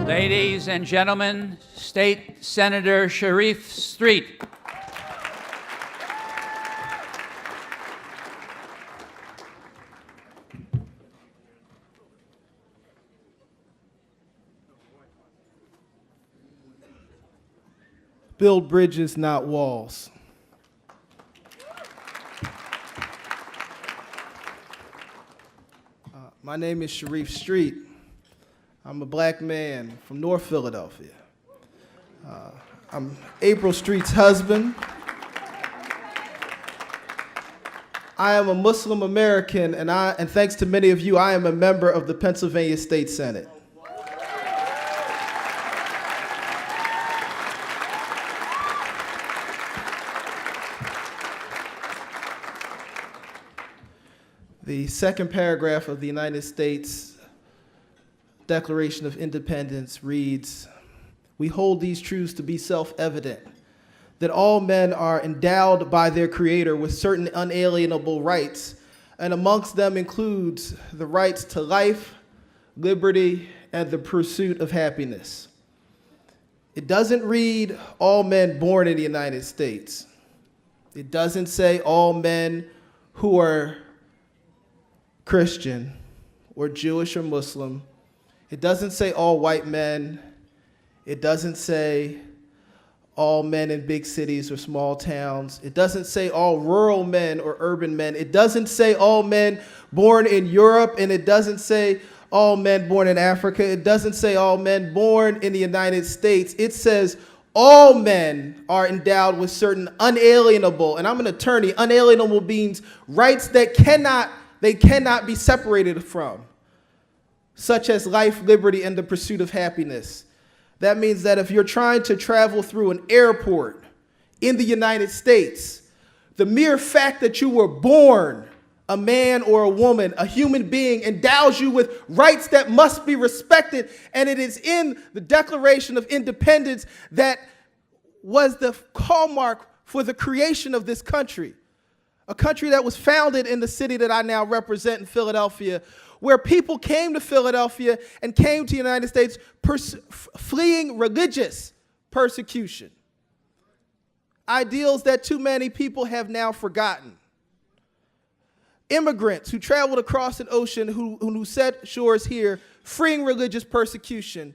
Ladies and gentlemen, State Senator Sharif Street. Build bridges, not walls. My name is Sharif Street. I'm a black man from North Philadelphia. I'm April Street's husband. I am a Muslim American, and thanks to many of you, I am a member of the Pennsylvania State Senate. The second paragraph of the United States Declaration of Independence reads, "We hold these truths to be self-evident, that all men are endowed by their Creator with certain unalienable rights, and amongst them includes the rights to life, liberty, and the pursuit of happiness." It doesn't read all men born in the United States. It doesn't say all men who are Christian or Jewish or Muslim. It doesn't say all white men. It doesn't say all men in big cities or small towns. It doesn't say all rural men or urban men. It doesn't say all men born in Europe, and it doesn't say all men born in Africa. It doesn't say all men born in the United States. It says all men are endowed with certain unalienable, and I'm an attorney, unalienable means rights that cannot be separated from, such as life, liberty, and the pursuit of happiness. That means that if you're trying to travel through an airport in the United States, the mere fact that you were born a man or a woman, a human being, endows you with rights that must be respected, and it is in the Declaration of Independence that was the hallmark for the creation of this country. A country that was founded in the city that I now represent in Philadelphia, where people came to Philadelphia and came to the United States fleeing religious persecution. Ideals that too many people have now forgotten. Immigrants who traveled across an ocean who set shores here, freeing religious persecution.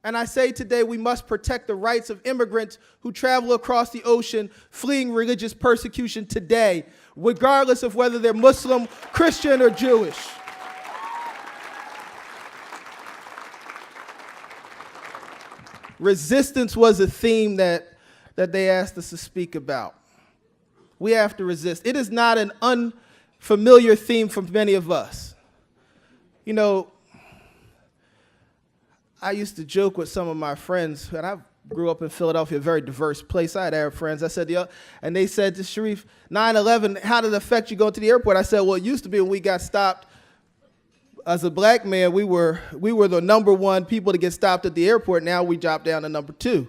And I say today we must protect the rights of immigrants who travel across the ocean fleeing religious persecution today, regardless of whether they're Muslim, Christian, or Jewish. Resistance was a theme that they asked us to speak about. We have to resist. It is not an unfamiliar theme for many of us. You know, I used to joke with some of my friends, and I grew up in Philadelphia, a very diverse place. I had Arab friends. I said, and they said to Sharif, 9/11, how did it affect you going to the airport? I said, well, it used to be when we got stopped. As a black man, we were the number one people to get stopped at the airport. Now we dropped down to number 2.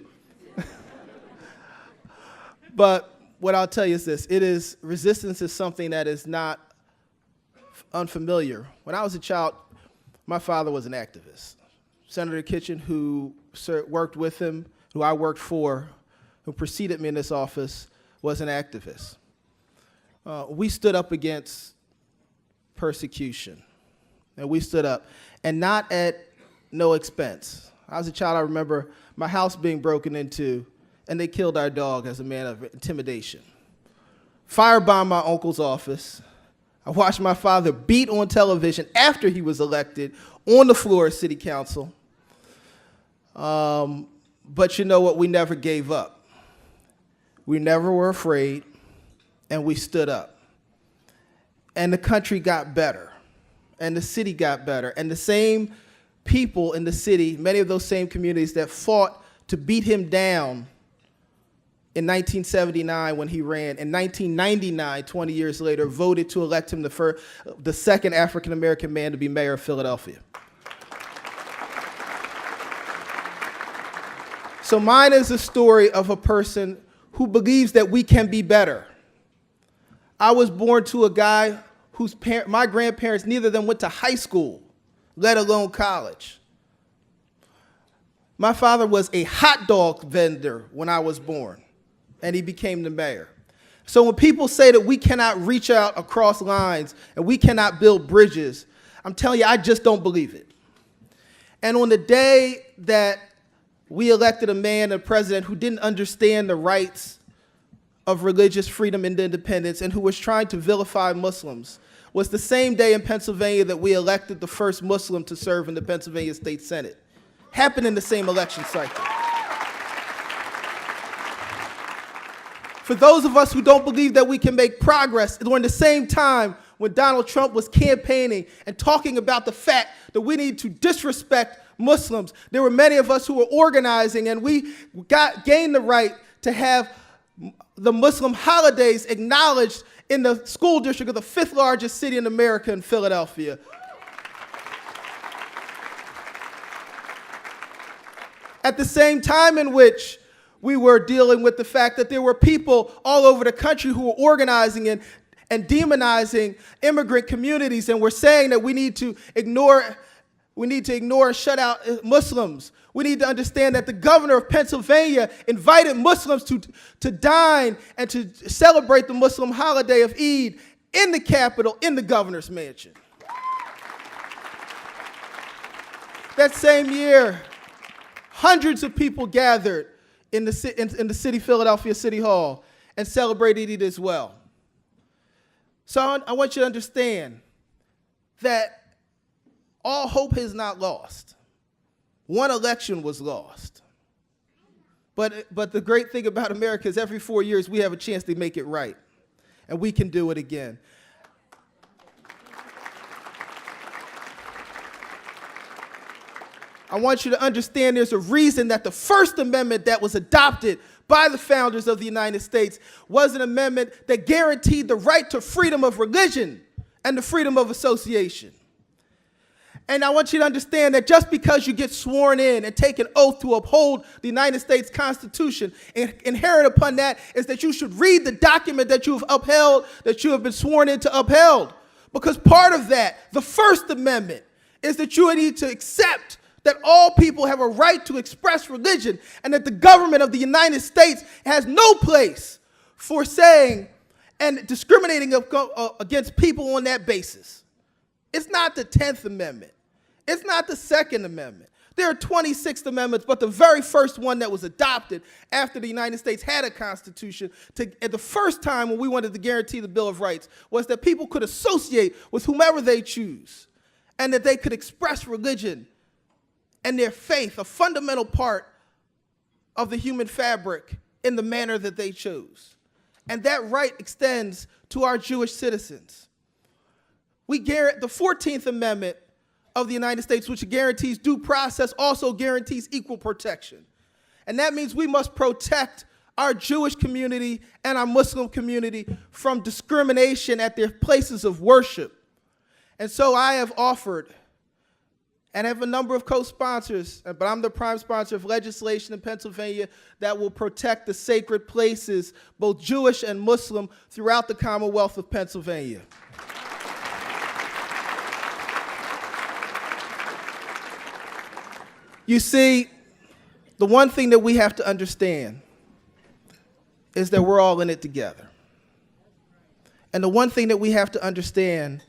But what I'll tell you is this: resistance is something that is not unfamiliar. When I was a child, my father was an activist. Senator Kitchen, who worked with him, who I worked for, who preceded me in this office, was an activist. We stood up against persecution, and we stood up, and not at no expense. I was a child, I remember my house being broken into, and they killed our dog as a man of intimidation. Firebombed my uncle's office. I watched my father beat on television after he was elected on the floor of city council. But you know what? We never gave up. We never were afraid, and we stood up. And the country got better, and the city got better, and the same people in the city, many of those same communities that fought to beat him down in 1979 when he ran, in 1999, 20 years later, voted to elect him the second African-American man to be mayor of Philadelphia. So mine is a story of a person who believes that we can be better. I was born to a guy whose my grandparents, neither of them went to high school, let alone college. My father was a hot dog vendor when I was born, and he became the mayor. So when people say that we cannot reach out across lines and we cannot build bridges, I'm telling you, I just don't believe it. And on the day that we elected a man, a president, who didn't understand the rights of religious freedom and independence and who was trying to vilify Muslims, was the same day in Pennsylvania that we elected the first Muslim to serve in the Pennsylvania State Senate. Happened in the same election cycle. For those of us who don't believe that we can make progress, during the same time when Donald Trump was campaigning and talking about the fact that we need to disrespect Muslims, there were many of us who were organizing, and we gained the right to have the Muslim holidays acknowledged in the school district of the fifth largest city in America, in Philadelphia. At the same time in which we were dealing with the fact that there were people all over the country who were organizing and demonizing immigrant communities, and were saying that we need to ignore and shut out Muslims. We need to understand that the governor of Pennsylvania invited Muslims to dine and to celebrate the Muslim holiday of Eid in the Capitol, in the governor's mansion. That same year, hundreds of people gathered in the city, Philadelphia City Hall, and celebrated it as well. So I want you to understand that all hope is not lost. One election was lost. But the great thing about America is every 4 years we have a chance to make it right. And we can do it again. I want you to understand there's a reason that the First Amendment that was adopted by the founders of the United States was an amendment that guaranteed the right to freedom of religion and the freedom of association. And I want you to understand that just because you get sworn in and take an oath to uphold the United States Constitution, inherent upon that is that you should read the document that you have upheld, that you have been sworn in to uphold. Because part of that, the First Amendment, is that you need to accept that all people have a right to express religion, and that the government of the United States has no place for saying and discriminating against people on that basis. It's not the 10th Amendment. It's not the Second Amendment. There are 26 amendments, but the very first one that was adopted after the United States had a constitution, at the first time when we wanted to guarantee the Bill of Rights, was that people could associate with whomever they choose, and that they could express religion and their faith, a fundamental part of the human fabric, in the manner that they chose. And that right extends to our Jewish citizens. The 14th Amendment of the United States, which guarantees due process, also guarantees equal protection. And that means we must protect our Jewish community and our Muslim community from discrimination at their places of worship. And so I have offered, and have a number of co-sponsors, but I'm the prime sponsor of legislation in Pennsylvania that will protect the sacred places, both Jewish and Muslim, throughout the Commonwealth of Pennsylvania. You see, the one thing that we have to understand is that we're all in it together. And the one thing that we have to understand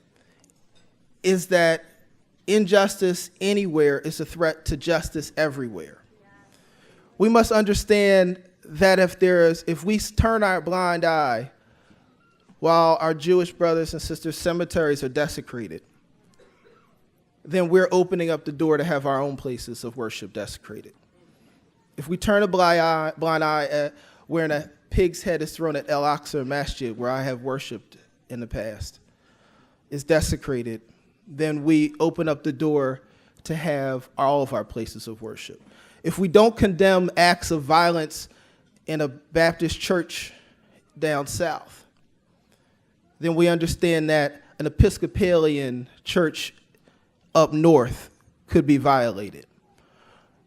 is that injustice anywhere is a threat to justice everywhere. We must understand that if we turn our blind eye while our Jewish brothers and sisters' cemeteries are desecrated, then we're opening up the door to have our own places of worship desecrated. If we turn a blind eye at where a pig's head is thrown at El-Aqsa Masjid, where I have worshiped in the past, is desecrated, then we open up the door to have all of our places of worship. If we don't condemn acts of violence in a Baptist church down south, then we understand that an Episcopalian church up north could be violated.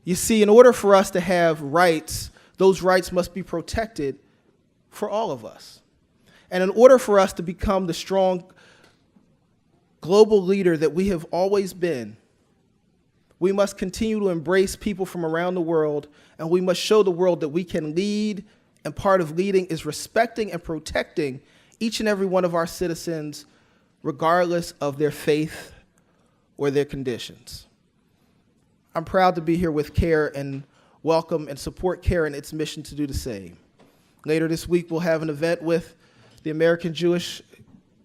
You see, in order for us to have rights, those rights must be protected for all of us. And in order for us to become the strong global leader that we have always been, We must continue to embrace people from around the world, and we must show the world that we can lead, and part of leading is respecting and protecting each and every one of our citizens, regardless of their faith or their conditions. I'm proud to be here with CAIR and welcome and support CAIR in its mission to do the same. Later this week, we'll have an event with the American Jewish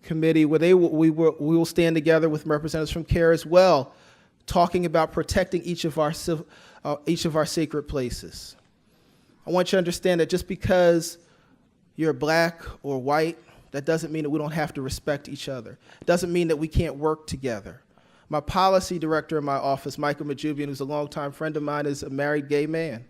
Committee where we will stand together with representatives from CAIR as well, talking about protecting each of our sacred places. I want you to understand that just because you're black or white, that doesn't mean that we don't have to respect each other. It doesn't mean that we can't work together. My policy director in my office, Michael Majubian, who's a longtime friend of mine, is a married gay man.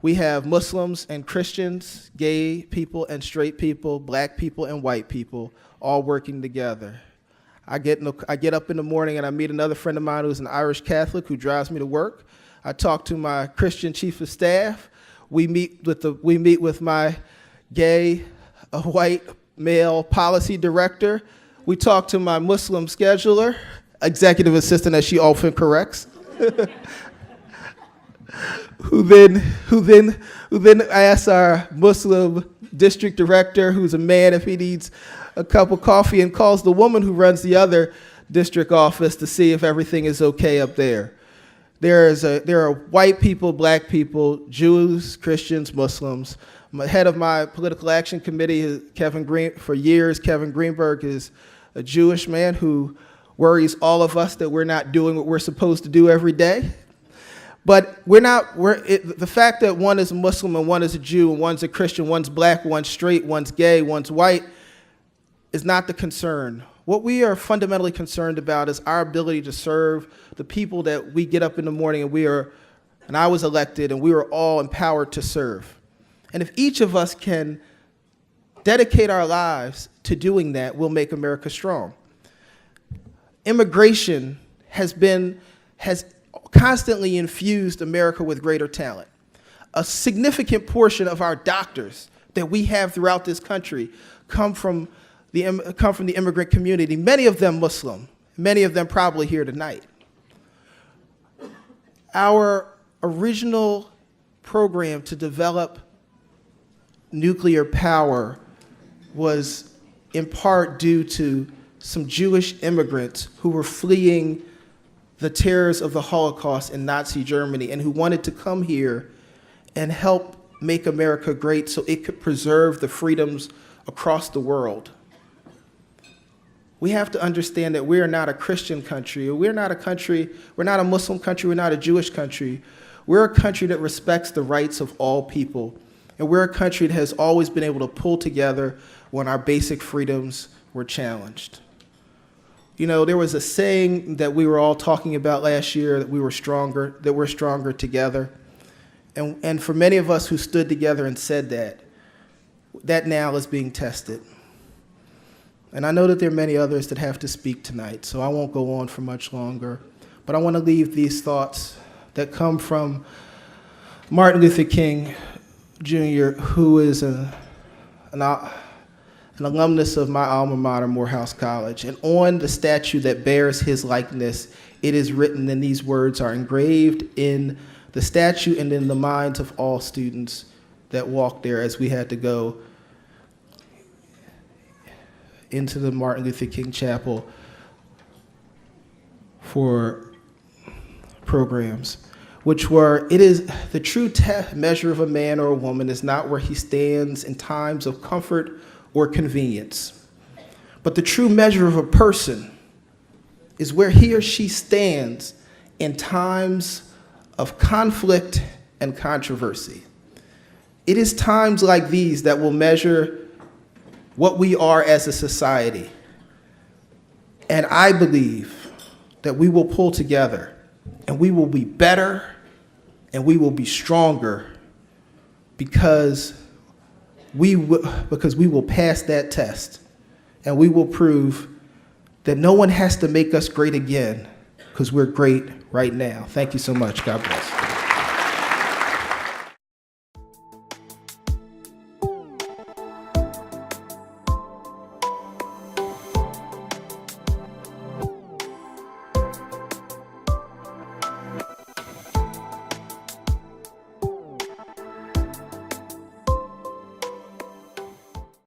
We have Muslims and Christians, gay people and straight people, black people and white people, all working together. I get up in the morning and I meet another friend of mine who's an Irish Catholic who drives me to work. I talk to my Christian chief of staff. We meet with my gay, white male policy director. We talk to my Muslim scheduler, executive assistant, as she often corrects, who then asks our Muslim district director, who's a man, if he needs a cup of coffee, and calls the woman who runs the other district office to see if everything is okay up there. There are white people, black people, Jews, Christians, Muslims. The head of my political action committee, for years, Kevin Greenberg, is a Jewish man who worries all of us that we're not doing what we're supposed to do every day. But the fact that one is a Muslim and one is a Jew and one's a Christian, one's black, one's straight, one's gay, one's white, is not the concern. What we are fundamentally concerned about is our ability to serve the people that we get up in the morning and I was elected and we were all empowered to serve. And if each of us can dedicate our lives to doing that, we'll make America strong. Immigration has constantly infused America with greater talent. A significant portion of our doctors that we have throughout this country come from the immigrant community, many of them Muslim, many of them probably here tonight. Our original program to develop nuclear power was in part due to some Jewish immigrants who were fleeing the terrors of the Holocaust in Nazi Germany and who wanted to come here and help make America great so it could preserve the freedoms across the world. We have to understand that we are not a Christian country, we're not a Muslim country, we're not a Jewish country. We're a country that respects the rights of all people. And we're a country that has always been able to pull together when our basic freedoms were challenged. You know, there was a saying that we were all talking about last year, that we're stronger together. And for many of us who stood together and said that now is being tested. And I know that there are many others that have to speak tonight, so I won't go on for much longer. But I want to leave these thoughts that come from Martin Luther King Jr., who is an alumnus of my alma mater, Morehouse College. And on the statue that bears his likeness, it is written, and these words are engraved in the statue and in the minds of all students that walked there as we had to go into the Martin Luther King Chapel for programs, which were, it is the true measure of a man or a woman is not where he stands in times of comfort or convenience, but the true measure of a person is where he or she stands in times of conflict and controversy. It is times like these that will measure what we are as a society. And I believe that we will pull together and we will be better and we will be stronger because we will pass that test and we will prove that no one has to make us great again because we're great right now. Thank you so much. God bless.